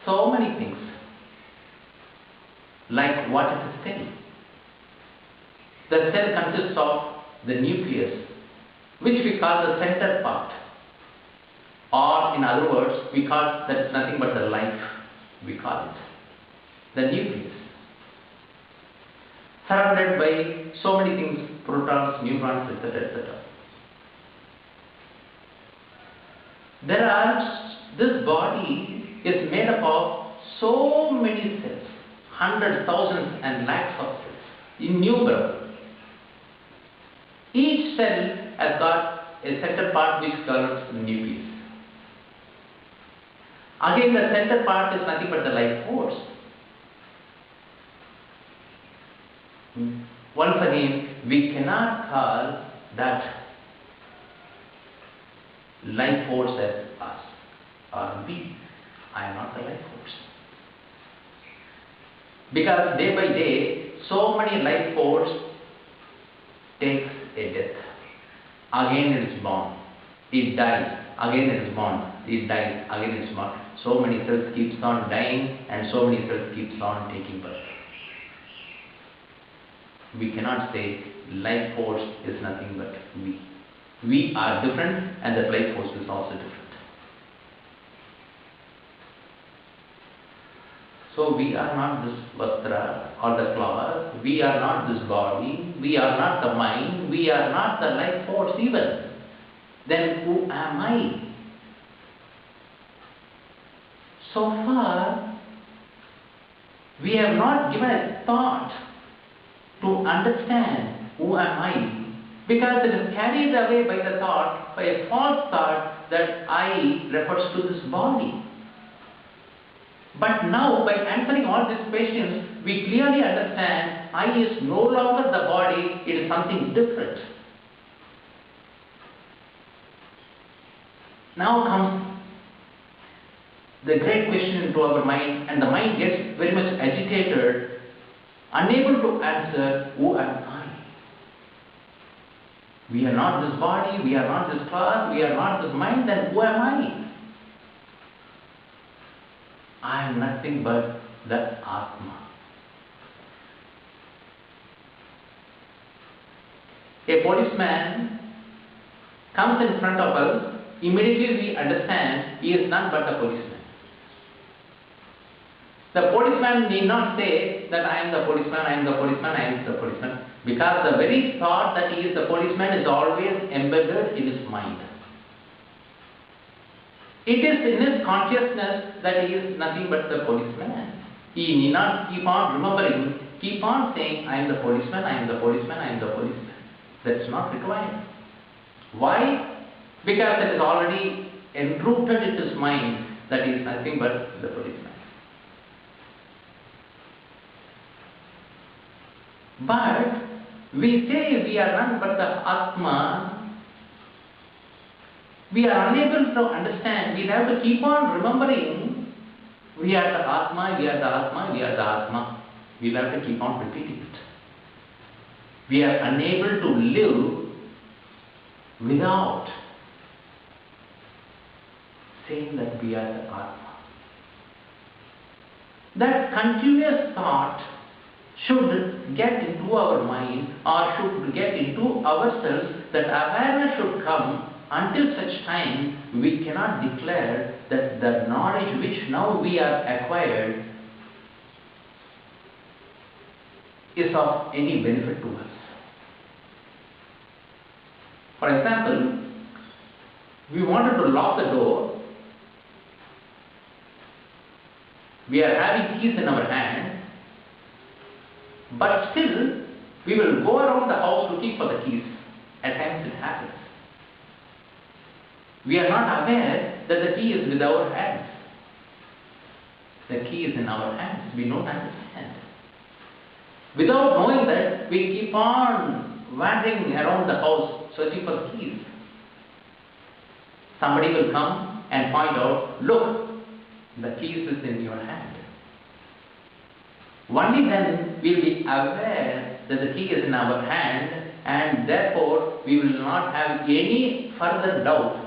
so many things. Like what is a cell? The cell consists of the nucleus, which we call the center part. Or in other words, we call that nothing but the life, we call it. The nucleus. Surrounded by so many things, protons, neutrons, etc., etc. This body is made up of so many cells, hundreds, thousands and lakhs of cells, innumerable. Each cell has got a center part which governs the nucleus. Again, the center part is nothing but the life force. Once again, we cannot call that life force as us or we. I am not the life force. Because day by day, so many life force takes a death. Again it is born. It dies. Again it is born. It dies. Again it is born. So many cells keeps on dying and so many cells keeps on taking birth. We cannot say life force is nothing but we. We are different and the life force is also different. So we are not this vastra or the cloth, we are not this body, we are not the mind, we are not the life force even. Then who am I? So far, we have not given a thought to understand who am I, because it is carried away by the thought, by a false thought that I refers to this body. But now, by answering all these questions, we clearly understand I is no longer the body, it is something different. Now comes the great question into our mind, and the mind gets very much agitated, unable to answer, who am I? We are not this body, we are not this cloth, we are not this mind, then who am I? I am nothing but the Atma. A policeman comes in front of us, immediately we understand he is none but a policeman. The policeman need not say that I am the policeman, I am the policeman, I am the policeman, because the very thought that he is the policeman is always embedded in his mind. It is in his consciousness that he is nothing but the policeman. He need not keep on remembering, keep on saying, I am the policeman, I am the policeman, I am the policeman. That's not required. Why? Because it is already enrooted in his mind that he is nothing but the policeman. But we say we are none but the Atma. We are unable to understand. We have to keep on remembering we are the Atma, we are the Atma, we are the Atma. We have to keep on repeating it. We are unable to live without saying that we are the Atma. That continuous thought should get into our mind or should get into ourselves, that awareness should come. Until such time, we cannot declare that the knowledge which now we are acquired is of any benefit to us. For example, we wanted to lock the door. We are having keys in our hand, but still we will go around the house looking for the keys. At times it happens. We are not aware that the key is with our hands. The key is in our hands. We don't understand. Without knowing that, we keep on wandering around the house searching for the keys. Somebody will come and point out, look, the keys is in your hand. Only then we will be aware that the key is in our hand, and therefore we will not have any further doubt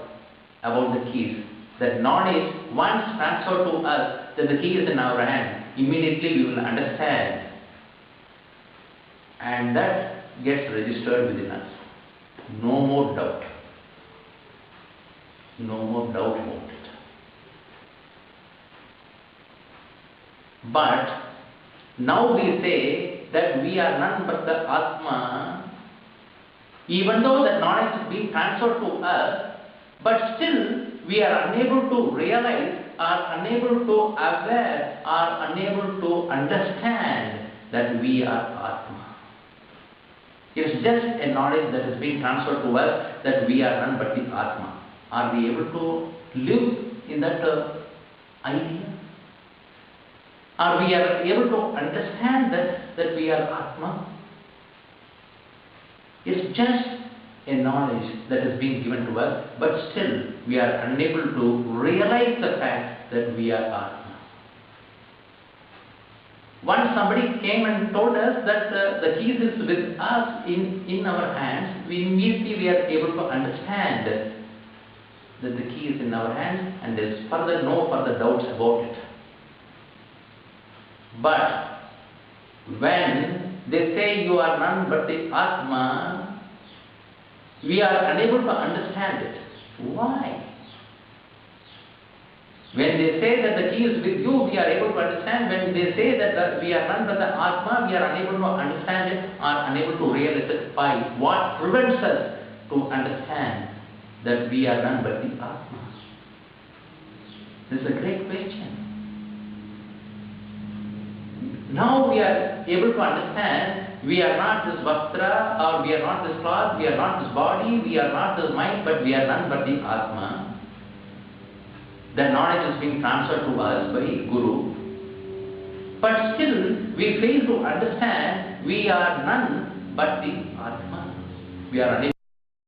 about the keys. That knowledge, once transferred to us, that the key is in our hand, immediately we will understand. And that gets registered within us. No more doubt. No more doubt about it. But now we say that we are none but the Atma, even though the knowledge is being transferred to us, but still we are unable to realize, are unable to aware, are unable to understand that we are Atma. It's just a knowledge that is being transferred to us that we are none but the Atma. Are we able to live in that idea? Are we able to understand that we are Atma? It's just a knowledge that is being given to us, but still we are unable to realize the fact that we are Atma. Once somebody came and told us that the keys is with us in our hands, we immediately we are able to understand that the key is in our hands and there is no further doubts about it. But when they say you are none but the Atma, we are unable to understand it. Why? When they say that the key is with you, we are able to understand. When they say that we are none but the Atma, we are unable to understand it, are unable to realize it. By what prevents us to understand that we are none but the Atma? This is a great question. Now we are able to understand we are not this vastra, or we are not this cloth, we are not this body, we are not this mind, but we are none but the Atma. The knowledge is being transferred to us by Guru. But still we fail to understand we are none but the Atma. We are unable